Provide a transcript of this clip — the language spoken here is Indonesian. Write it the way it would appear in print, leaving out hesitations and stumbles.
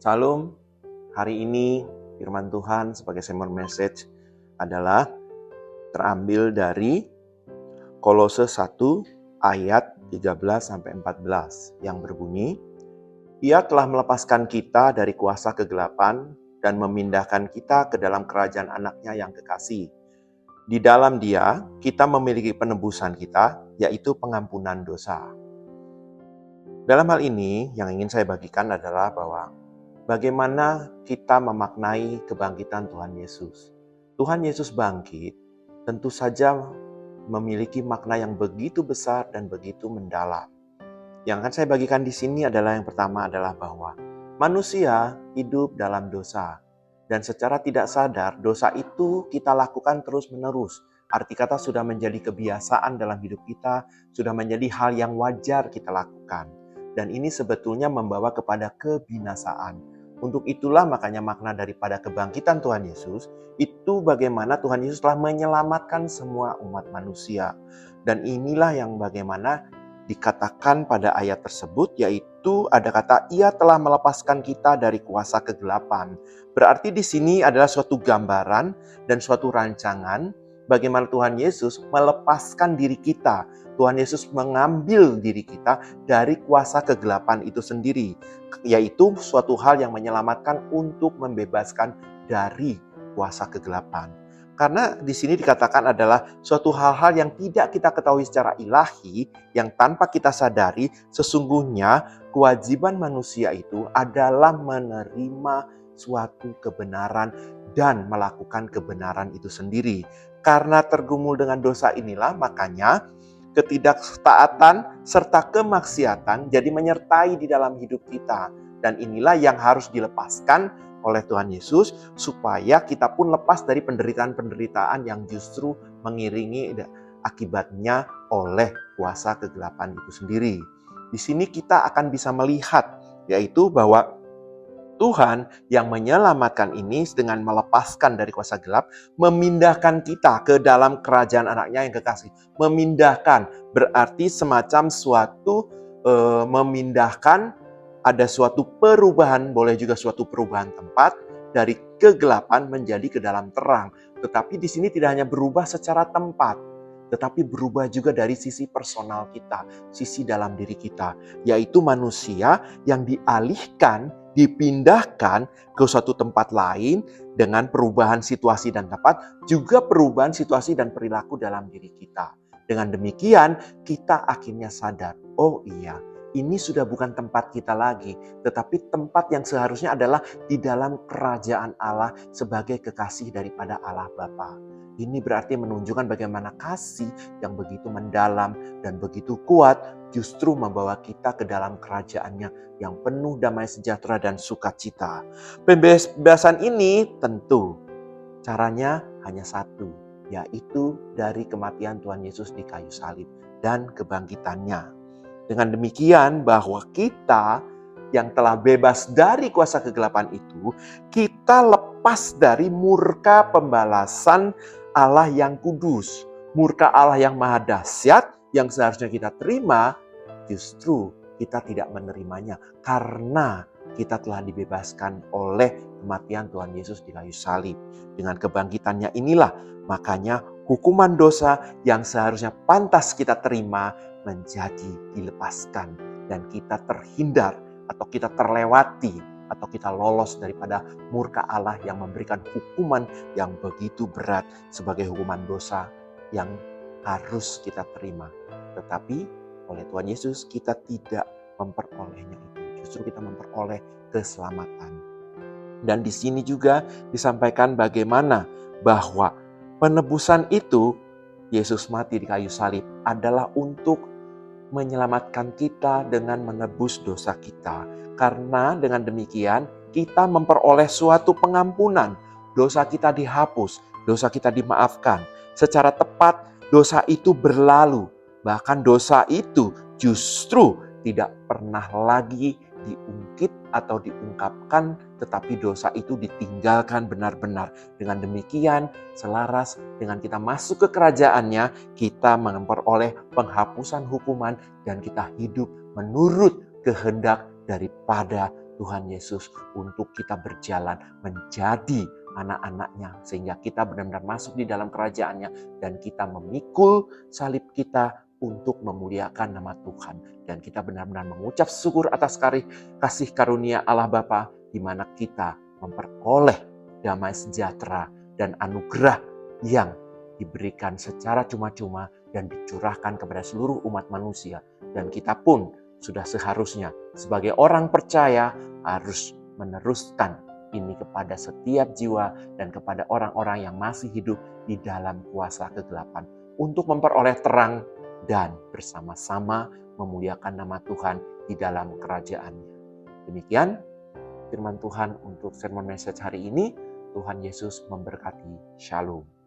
Salam, hari ini firman Tuhan sebagai sermon message adalah terambil dari Kolose 1 ayat 13-14 yang berbunyi, Ia telah melepaskan kita dari kuasa kegelapan dan memindahkan kita ke dalam kerajaan anaknya yang kekasih. Di dalam Dia, kita memiliki penebusan kita, yaitu pengampunan dosa. Dalam hal ini, yang ingin saya bagikan adalah bahwa bagaimana kita memaknai kebangkitan Tuhan Yesus. Tuhan Yesus bangkit, tentu saja memiliki makna yang begitu besar dan begitu mendalam. Yang akan saya bagikan di sini adalah yang pertama adalah bahwa manusia hidup dalam dosa. Dan secara tidak sadar, dosa itu kita lakukan terus-menerus. Arti kata sudah menjadi kebiasaan dalam hidup kita, sudah menjadi hal yang wajar kita lakukan. Dan ini sebetulnya membawa kepada kebinasaan. Untuk itulah makanya makna daripada kebangkitan Tuhan Yesus, itu bagaimana Tuhan Yesus telah menyelamatkan semua umat manusia. Dan inilah yang bagaimana dikatakan pada ayat tersebut, yaitu ada kata Ia telah melepaskan kita dari kuasa kegelapan. Berarti di sini adalah suatu gambaran dan suatu rancangan bagaimana Tuhan Yesus melepaskan diri kita. Tuhan Yesus mengambil diri kita dari kuasa kegelapan itu sendiri, yaitu suatu hal yang menyelamatkan untuk membebaskan dari kuasa kegelapan. Karena di sini dikatakan adalah suatu hal-hal yang tidak kita ketahui secara ilahi, yang tanpa kita sadari, sesungguhnya kewajiban manusia itu adalah menerima suatu kebenaran dan melakukan kebenaran itu sendiri. Karena tergumul dengan dosa inilah, makanya ketidaktaatan serta kemaksiatan jadi menyertai di dalam hidup kita. Dan inilah yang harus dilepaskan oleh Tuhan Yesus, supaya kita pun lepas dari penderitaan-penderitaan yang justru mengiringi akibatnya oleh kuasa kegelapan itu sendiri. Di sini kita akan bisa melihat, yaitu bahwa Tuhan yang menyelamatkan ini dengan melepaskan dari kuasa gelap, memindahkan kita ke dalam kerajaan anaknya yang kekasih. Memindahkan berarti semacam suatu memindahkan, ada suatu perubahan, boleh juga suatu perubahan tempat dari kegelapan menjadi ke dalam terang. Tetapi di sini tidak hanya berubah secara tempat, tetapi berubah juga dari sisi personal kita, sisi dalam diri kita, yaitu manusia yang dialihkan, dipindahkan ke suatu tempat lain dengan perubahan situasi dan tempat, juga perubahan situasi dan perilaku dalam diri kita. Dengan demikian, kita akhirnya sadar, oh iya, ini sudah bukan tempat kita lagi, tetapi tempat yang seharusnya adalah di dalam kerajaan Allah sebagai kekasih daripada Allah Bapa. Ini berarti menunjukkan bagaimana kasih yang begitu mendalam dan begitu kuat justru membawa kita ke dalam kerajaannya yang penuh damai sejahtera dan sukacita. Pembebasan ini tentu caranya hanya satu, yaitu dari kematian Tuhan Yesus di kayu salib dan kebangkitannya. Dengan demikian bahwa kita yang telah bebas dari kuasa kegelapan itu, kita lepas dari murka pembalasan Allah yang kudus. Murka Allah yang maha dahsyat yang seharusnya kita terima, justru kita tidak menerimanya karena kita telah dibebaskan oleh kematian Tuhan Yesus di kayu salib. Dengan kebangkitannya inilah makanya hukuman dosa yang seharusnya pantas kita terima menjadi dilepaskan dan kita terhindar atau kita terlewati atau kita lolos daripada murka Allah yang memberikan hukuman yang begitu berat sebagai hukuman dosa yang harus kita terima. Tetapi oleh Tuhan Yesus kita tidak memperolehnya itu. Justru kita memperoleh keselamatan. Dan di sini juga disampaikan bagaimana bahwa penebusan itu, Yesus mati di kayu salib adalah untuk menyelamatkan kita dengan menebus dosa kita. Karena dengan demikian kita memperoleh suatu pengampunan. Dosa kita dihapus, dosa kita dimaafkan. Secara tepat dosa itu berlalu. Bahkan dosa itu justru tidak pernah lagi diungkap bangkit atau diungkapkan, tetapi dosa itu ditinggalkan benar-benar. Dengan demikian, selaras dengan kita masuk ke kerajaannya, kita memperoleh penghapusan hukuman dan kita hidup menurut kehendak daripada Tuhan Yesus untuk kita berjalan menjadi anak-anaknya, sehingga kita benar-benar masuk di dalam kerajaannya dan kita memikul salib kita untuk memuliakan nama Tuhan. Dan kita benar-benar mengucap syukur atas kasih karunia Allah Bapa, di mana kita memperoleh damai sejahtera dan anugerah yang diberikan secara cuma-cuma dan dicurahkan kepada seluruh umat manusia. Dan kita pun sudah seharusnya sebagai orang percaya harus meneruskan ini kepada setiap jiwa dan kepada orang-orang yang masih hidup di dalam kuasa kegelapan untuk memperoleh terang dan bersama-sama memuliakan nama Tuhan di dalam kerajaan-Nya. Demikian firman Tuhan untuk sermon message hari ini. Tuhan Yesus memberkati. Shalom.